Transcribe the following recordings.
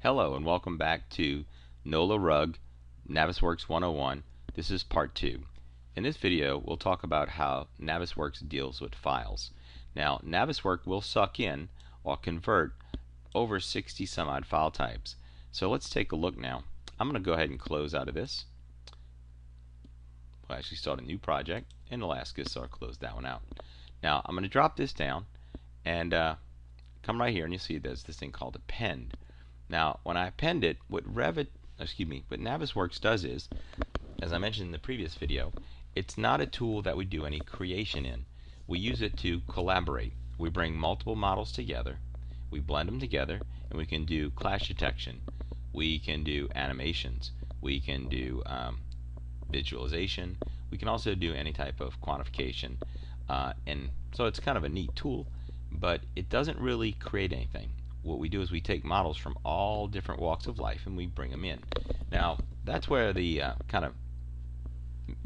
Hello and welcome back to NOLARUG Navisworks 101. This is part 2. In this video we'll talk about how Navisworks deals with files. Now Navisworks will suck in or convert over 60 some odd file types. So let's take a look now. I'm going to go ahead and close out of this. We'll actually start a new project in Alaska, so I'll close that one out. Now I'm going to drop this down and come right here and you see there's this thing called Append. Now, when I append it, what Navisworks does is, as I mentioned in the previous video, it's not a tool that we do any creation in. We use it to collaborate. We bring multiple models together, we blend them together, and we can do clash detection. We can do animations. We can do visualization. We can also do any type of quantification. And so it's kind of a neat tool, but it doesn't really create anything. What we do is we take models from all different walks of life and we bring them in. Now that's where the kind of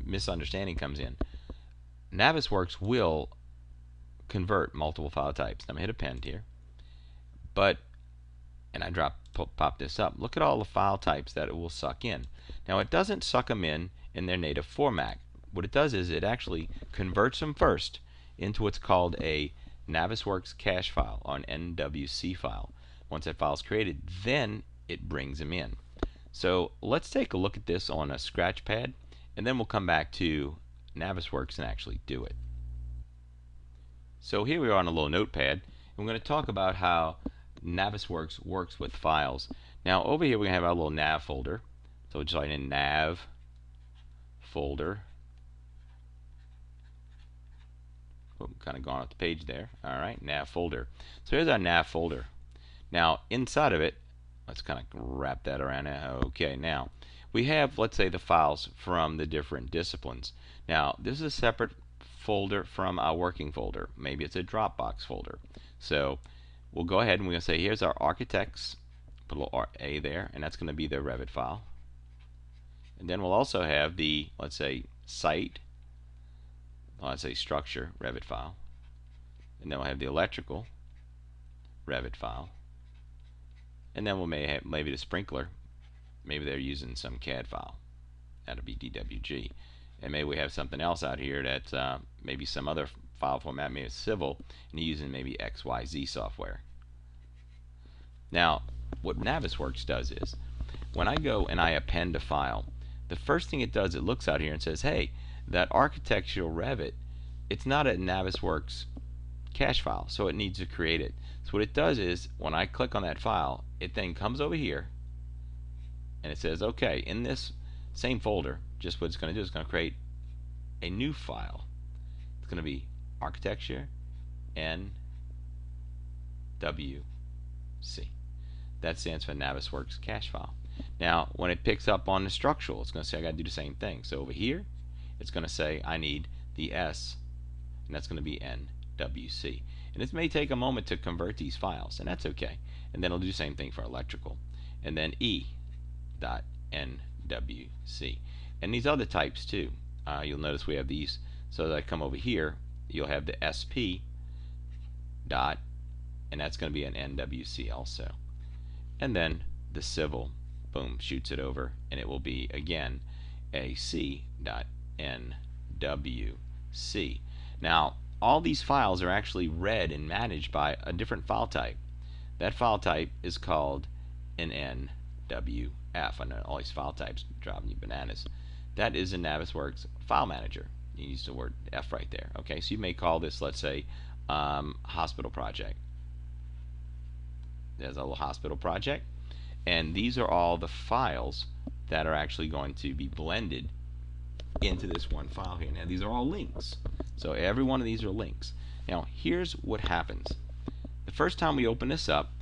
misunderstanding comes in. Navisworks will convert multiple file types. I'm going to hit Append here, and I pop this up. Look at all the file types that it will suck in. Now it doesn't suck them in their native format. What it does is it actually converts them first into what's called a Navisworks cache file, or an NWC file. Once that file is created, then it brings them in. So let's take a look at this on a scratch pad, and then we'll come back to Navisworks and actually do it. So here we are on a little notepad, and we're going to talk about how Navisworks works with files. Now over here we're going to have our little nav folder. So we'll just write in nav folder. Kind of gone off the page there. Alright, nav folder. So here's our nav folder. Now inside of it, let's kind of wrap that around. Okay, now we have, let's say, the files from the different disciplines. Now this is a separate folder from our working folder. Maybe it's a Dropbox folder. So we'll go ahead and we're going to say here's our architects, put a little A there, and that's going to be their Revit file. And then we'll also have the, let's say, site, let's say structure Revit file, and then we'll have the electrical Revit file, and then we'll have maybe the sprinkler, maybe they're using some CAD file, that'll be DWG, and maybe we have something else out here that's maybe some other file format, maybe it's civil, and you're using maybe XYZ software. Now what Navisworks does is, when I go and I append a file, the first thing it does, it looks out here and says, hey, that architectural Revit, it's not a Navisworks cache file, so it needs to create it. So what it does is, when I click on that file, it then comes over here and it says, okay, in this same folder, just what it's going to do is going to create a new file. It's going to be architecture NWC. That stands for Navisworks cache file. Now when it picks up on the structural, it's going to say I got to do the same thing. So over here it's going to say I need the S, and that's going to be NWC. And this may take a moment to convert these files, and that's okay. And then it'll do the same thing for electrical. And then E.NWC. And these other types too. You'll notice we have these. So that I come over here, you'll have the SP dot, and that's going to be an NWC also. And then the civil, boom, shoots it over, and it will be again a C.NWC. Now all these files are actually read and managed by a different file type. That file type is called an NWF. I know all these file types driving you bananas. That is a Navisworks file manager. You use the word F right there. Okay, so you may call this, let's say, hospital project. There's a little hospital project, and these are all the files that are actually going to be blended into this one file here. Now these are all links, so every one of these are links. Now here's what happens. The first time we open this up,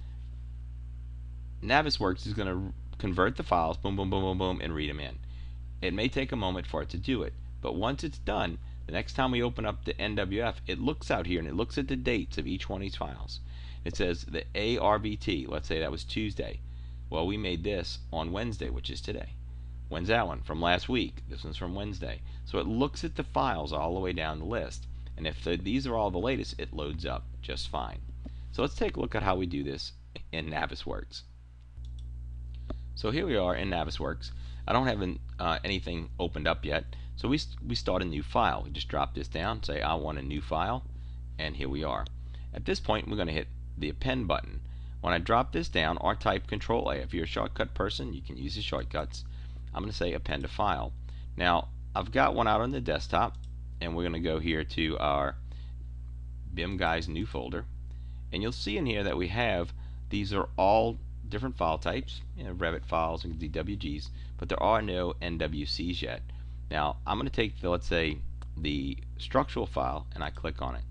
Navisworks is going to convert the files, boom, boom, boom, boom, boom, and read them in. It may take a moment for it to do it, but once it's done, the next time we open up the NWF, it looks out here and it looks at the dates of each one of these files. It says the ARVT, let's say that was Tuesday. Well, we made this on Wednesday, which is today. When's that one? From last week. This one's from Wednesday. So it looks at the files all the way down the list, and if these are all the latest, it loads up just fine. So let's take a look at how we do this in Navisworks. So here we are in Navisworks. I don't have anything opened up yet, so we start a new file. We just drop this down, say I want a new file, and here we are. At this point, we're going to hit the Append button. When I drop this down, or type Control A. If you're a shortcut person, you can use the shortcuts. I'm going to say Append a file. Now, I've got one out on the desktop, and we're going to go here to our BIM Guys new folder, and you'll see in here that we have, these are all different file types, Revit files and DWGs, but there are no NWCs yet. Now I'm going to take let's say the structural file, and I click on it.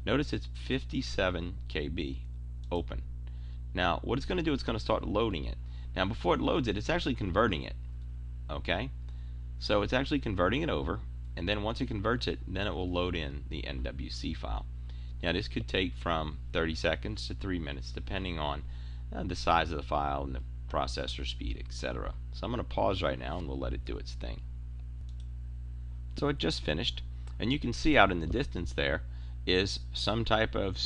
Notice it's 57 KB open. Now what it's going to do, it's going to start loading it. Now before it loads it, it's actually converting it. Okay, so it's actually converting it over, and then once it converts it, then it will load in the NWC file. Now this could take from 30 seconds to 3 minutes depending on the size of the file and the processor speed, etc. So I'm going to pause right now and we'll let it do its thing. So it just finished, and you can see out in the distance there is some type of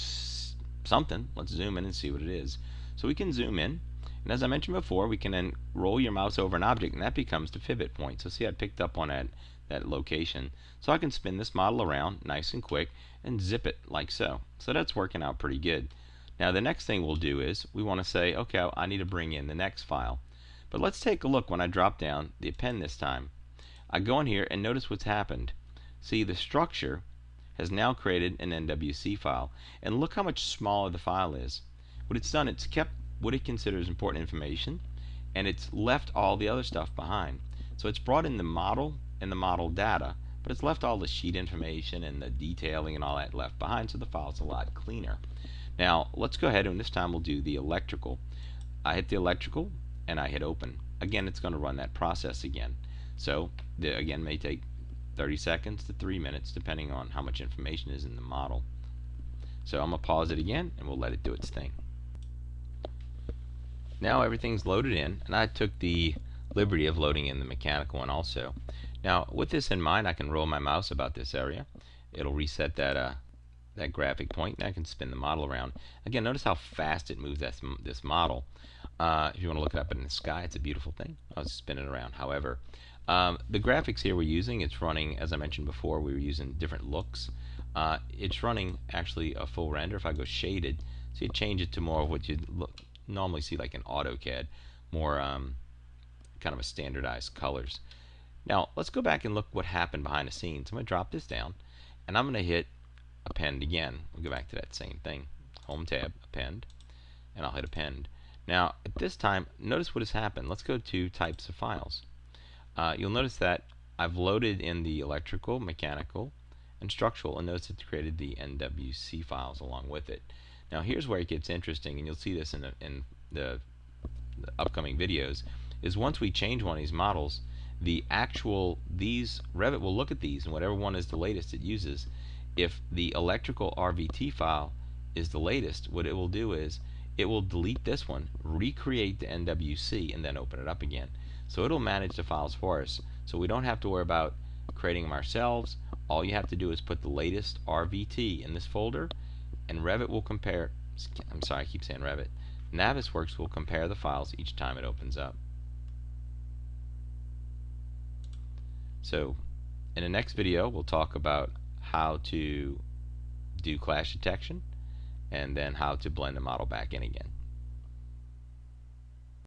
something. Let's zoom in and see what it is. So we can zoom in, and as I mentioned before, we can then roll your mouse over an object and that becomes the pivot point. So see, I picked up on that location, so I can spin this model around nice and quick and zip it like so. So that's working out pretty good. Now the next thing we'll do is we want to say, okay, I need to bring in the next file. But let's take a look when I drop down the Append this time. I go in here and notice what's happened. See, the structure has now created an NWC file, and look how much smaller the file is. What it's done, it's kept what it considers important information, and it's left all the other stuff behind. So it's brought in the model and the model data, but it's left all the sheet information and the detailing and all that left behind, so the file's a lot cleaner. Now let's go ahead, and this time we'll do the electrical. I hit the electrical and I hit open. Again, it's going to run that process again. So again, may take 30 seconds to 3 minutes depending on how much information is in the model. So I'm going to pause it again and we'll let it do its thing. Now everything's loaded in, and I took the liberty of loading in the mechanical one also. Now with this in mind, I can roll my mouse about this area. It'll reset that graphic point, and I can spin the model around. Again, notice how fast it moves this model. If you want to look it up in the sky, it's a beautiful thing. I'll spin it around. However, the graphics here we're using, it's running, as I mentioned before, we were using different looks. It's running actually a full render. If I go shaded, so you change it to more of what you'd normally see like in AutoCAD, more kind of a standardized colors. Now let's go back and look what happened behind the scenes. I'm going to drop this down, and I'm going to hit Append again. We'll go back to that same thing. Home tab, Append, and I'll hit Append. Now at this time, notice what has happened. Let's go to types of files. You'll notice that I've loaded in the electrical, mechanical, and structural, and notice it's created the NWC files along with it. Now here's where it gets interesting, and you'll see this in the upcoming videos, is once we change one of these models, Revit will look at these, and whatever one is the latest it uses. If the electrical RVT file is the latest, what it will do is it will delete this one, recreate the NWC, and then open it up again. So it'll manage the files for us, so we don't have to worry about creating them ourselves. All you have to do is put the latest RVT in this folder, and Revit will compare, I'm sorry, I keep saying Revit, Navisworks will compare the files each time it opens up. So in the next video we'll talk about how to do clash detection, and then how to blend the model back in again.